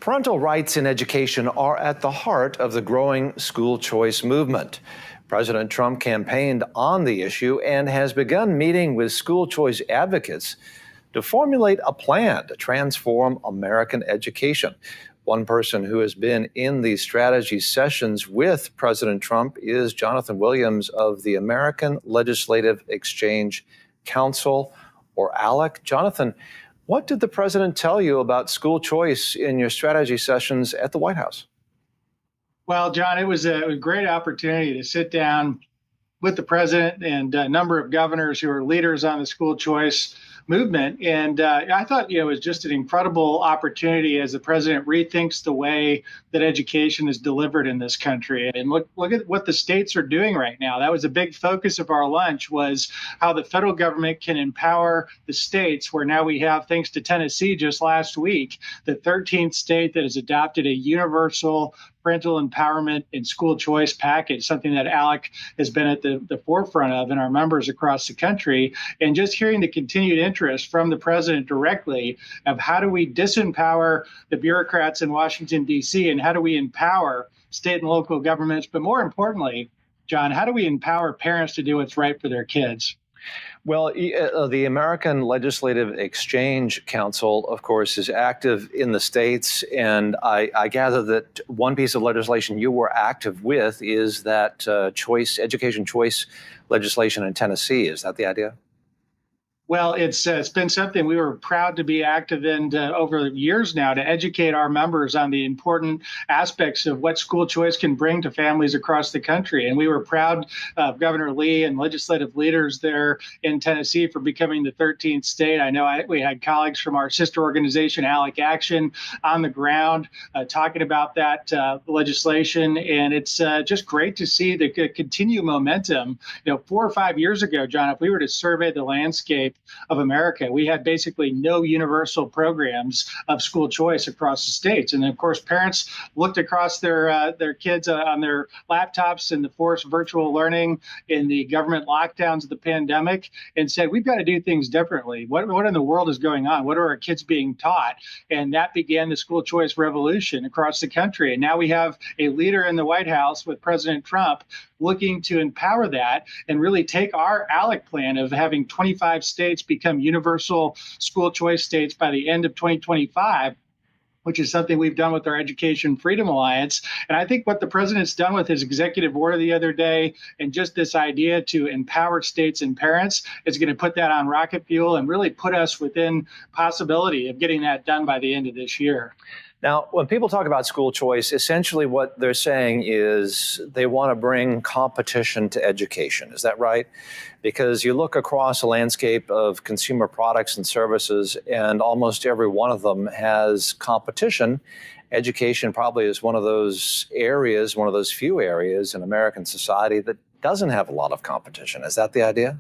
Parental rights in education are at the heart of the growing school choice movement. President Trump campaigned on the issue and has begun meeting with school choice advocates to formulate a plan to transform American education. One person who has been in these strategy sessions with President Trump is Jonathan Williams of the American Legislative Exchange Council, or ALEC. Jonathan, what did the president tell you about school choice in your strategy sessions at the White House? Well, John, it was a great opportunity to sit down with the president and a number of governors who are leaders on the school choice movement. And I thought, it was just an incredible opportunity as the president rethinks the way that education is delivered in this country. And look at what the states are doing right now. That was a big focus of our lunch, was how the federal government can empower the states, where now we have, thanks to Tennessee just last week, the 13th state that has adopted a universal parental empowerment and school choice package, something that ALEC has been at the forefront of in our members across the country. And just hearing the continued interest from the president directly of how do we disempower the bureaucrats in Washington, D.C., and how do we empower state and local governments, but more importantly, John, how do we empower parents to do what's right for their kids? Well, the American Legislative Exchange Council, of course, is active in the states. And I gather that one piece of legislation you were active with is that education choice legislation in Tennessee. Is that the idea? Well, it's been something we were proud to be active in over years now, to educate our members on the important aspects of what school choice can bring to families across the country. And we were proud of Governor Lee and legislative leaders there in Tennessee for becoming the 13th state. I know we had colleagues from our sister organization, ALEC Action, on the ground talking about that legislation. And it's just great to see the continued momentum. 4 or 5 years ago, John, if we were to survey the landscape of America, we had basically no universal programs of school choice across the states. And of course, parents looked across their kids on their laptops in the forced virtual learning, in the government lockdowns of the pandemic, and said, we've got to do things differently. What in the world is going on? What are our kids being taught? And that began the school choice revolution across the country. And now we have a leader in the White House with President Trump looking to empower that and really take our ALEC plan of having 25 states become universal school choice states by the end of 2025, which is something we've done with our Education Freedom Alliance. And I think what the president's done with his executive order the other day, and just this idea to empower states and parents, is going to put that on rocket fuel and really put us within possibility of getting that done by the end of this year. Now, when people talk about school choice, essentially what they're saying is they want to bring competition to education. Is that right? Because you look across a landscape of consumer products and services, and almost every one of them has competition. Education probably is one of those areas, one of those few areas in American society that doesn't have a lot of competition. Is that the idea?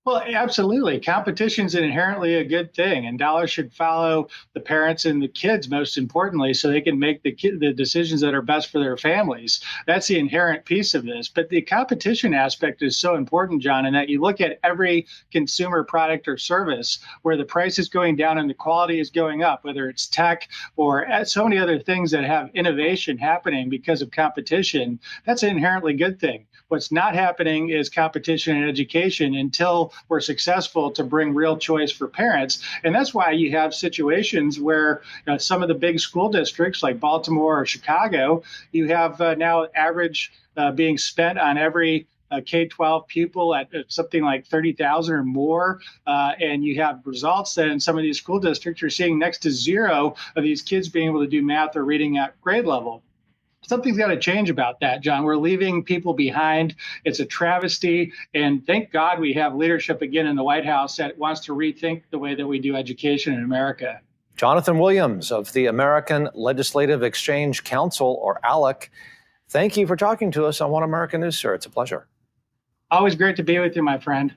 Well, absolutely. Competition is inherently a good thing, and dollars should follow the parents and the kids, most importantly, so they can make the decisions that are best for their families. That's the inherent piece of this. But the competition aspect is so important, John, in that you look at every consumer product or service where the price is going down and the quality is going up, whether it's tech or so many other things that have innovation happening because of competition. That's an inherently good thing. What's not happening is competition in education until we're successful to bring real choice for parents. And that's why you have situations where some of the big school districts like Baltimore or Chicago, you have now average being spent on every K-12 pupil at something like 30,000 or more. And you have results that in some of these school districts you're seeing next to zero of these kids being able to do math or reading at grade level. Something's got to change about that, John. We're leaving people behind. It's a travesty. And thank God we have leadership again in the White House that wants to rethink the way that we do education in America. Jonathan Williams of the American Legislative Exchange Council, or ALEC. Thank you for talking to us on One American News, sir. It's a pleasure. Always great to be with you, my friend.